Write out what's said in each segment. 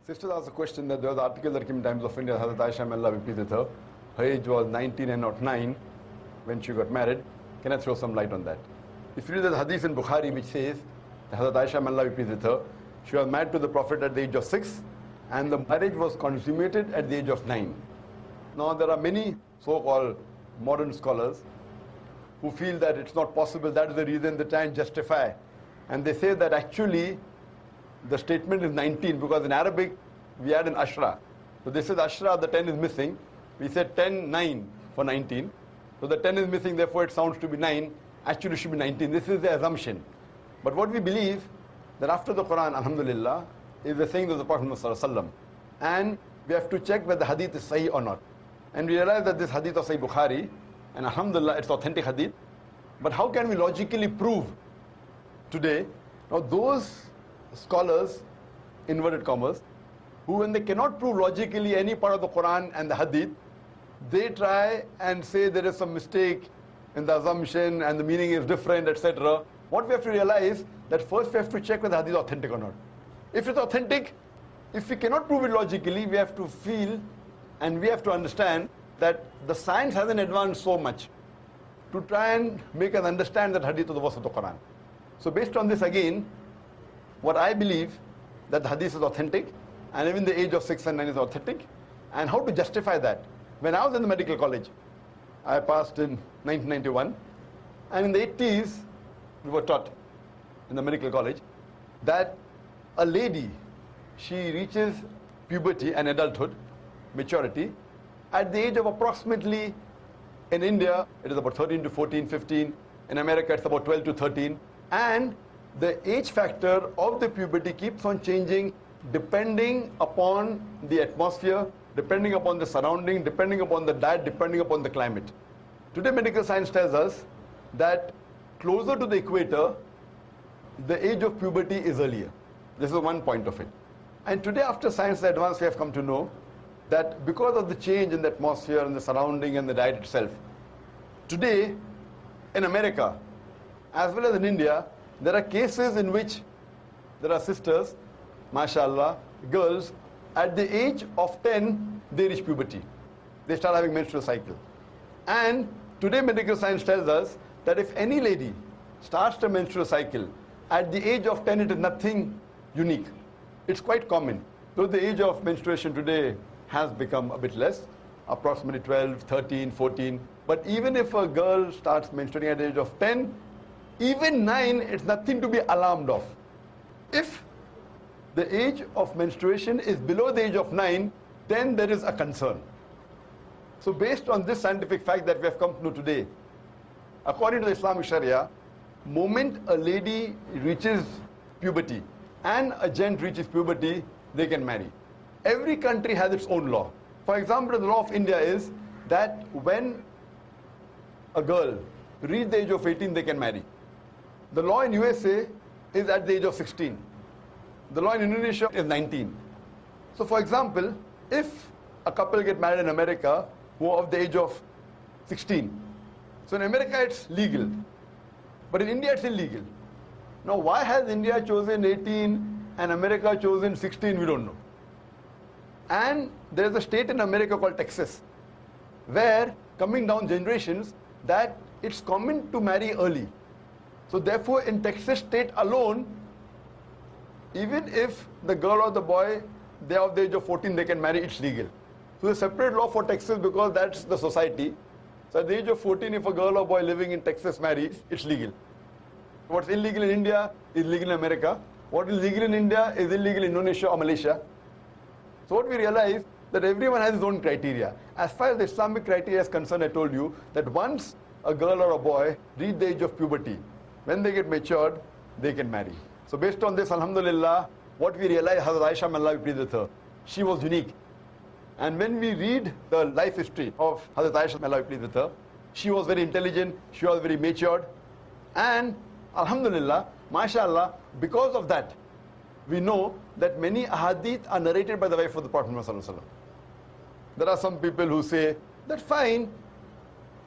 Sister asked a question that there was an article that came in Times of India, Hazrat Aisha, may Allah be pleased with her. Her age was 19 and not 9 when she got married. Can I throw some light on that? If you read the hadith in Bukhari which says that Hazrat Aisha, may Allah be pleased with her, she was married to the Prophet at the age of 6 and the marriage was consummated at the age of 9. Now there are many so-called modern scholars who feel that it's not possible, that is the reason they try and justify. And they say that actually the statement is 19 because in Arabic we add an ashra. So this is ashra, the 10 is missing. We said 10, 9 for 19. So the 10 is missing, therefore it sounds to be 9. Actually it should be 19. This is the assumption. But what we believe, that after the Quran, alhamdulillah, is the saying of the Prophet ﷺ. And we have to check whether the hadith is sahih or not. And we realize that this hadith of Sahih Bukhari, and alhamdulillah, it's authentic hadith. But how can we logically prove today? Now those scholars, inverted commas, who when they cannot prove logically any part of the Quran and the hadith, they try and say there is some mistake in the assumption and the meaning is different, etc. What we have to realize that first we have to check whether the hadith is authentic or not. If it's authentic, if we cannot prove it logically, we have to feel and we have to understand that the science hasn't advanced so much to try and make us understand that hadith of the verse of the Quran. So based on this again, what I believe that the hadith is authentic and even the age of 6 and 9 is authentic, and how to justify that. When I was in the medical college, I passed in 1991, and in the 80s we were taught in the medical college that a lady, she reaches puberty and adulthood, maturity, at the age of approximately, in India it is about 13 to 14, 15, in America it's about 12 to 13, and the age factor of the puberty keeps on changing depending upon the atmosphere, depending upon the surrounding, depending upon the diet, depending upon the climate. Today medical science tells us that closer to the equator, the age of puberty is earlier. This is one point of it. And today after science advance, we have come to know that because of the change in the atmosphere and the surrounding and the diet itself, today in America, as well as in India, there are cases in which there are sisters, mashallah, girls, at the age of 10, they reach puberty. They start having menstrual cycle. And today medical science tells us that if any lady starts the menstrual cycle, at the age of 10, it is nothing unique. It's quite common. Though the age of menstruation today has become a bit less, approximately 12, 13, 14. But even if a girl starts menstruating at the age of 10, even 9, it's nothing to be alarmed of. If the age of menstruation is below the age of 9, then there is a concern. So based on this scientific fact that we have come to know today, according to the Islamic Sharia, moment a lady reaches puberty and a gent reaches puberty, they can marry. Every country has its own law. For example, the law of India is that when a girl reaches the age of 18, they can marry. The law in USA is at the age of 16. The law in Indonesia is 19. So for example, if a couple get married in America who are of the age of 16, so in America it's legal, but in India it's illegal. Now why has India chosen 18 and America chosen 16, we don't know. And there is a state in America called Texas, where coming down generations that it's common to marry early. So therefore in Texas state alone, even if the girl or the boy, they are of the age of 14, they can marry, it's legal. So there's a separate law for Texas because that's the society. So at the age of 14, if a girl or boy living in Texas marries, it's legal. What's illegal in India is legal in America. What is legal in India is illegal in Indonesia or Malaysia. So what we realize that everyone has his own criteria. As far as the Islamic criteria is concerned, I told you that once a girl or a boy reach the age of puberty, when they get matured, they can marry. So based on this, alhamdulillah, what we realize, Hazrat Aisha, may Allah be pleased with her, she was unique. And when we read the life history of Hazrat Aisha, may Allah be pleased with her, she was very intelligent, she was very matured, and alhamdulillah, mashallah, because of that, we know that many ahadith are narrated by the wife of the Prophet ﷺ. There are some people who say, that's fine,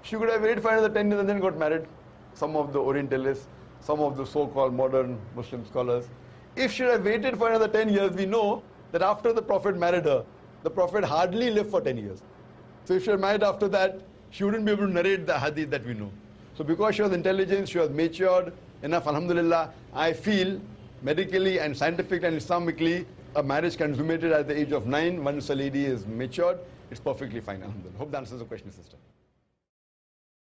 she could have waited for another 10 years and then got married. Some of the Orientalists, some of the so-called modern Muslim scholars. If she had waited for another 10 years, we know that after the Prophet married her, the Prophet hardly lived for 10 years. So if she was married after that, she wouldn't be able to narrate the hadith that we know. So because she was intelligent, she was matured enough, alhamdulillah, I feel medically and scientifically and Islamically, a marriage consummated at the age of 9, once a lady is matured, it's perfectly fine, alhamdulillah. Hope that answers the question, sister.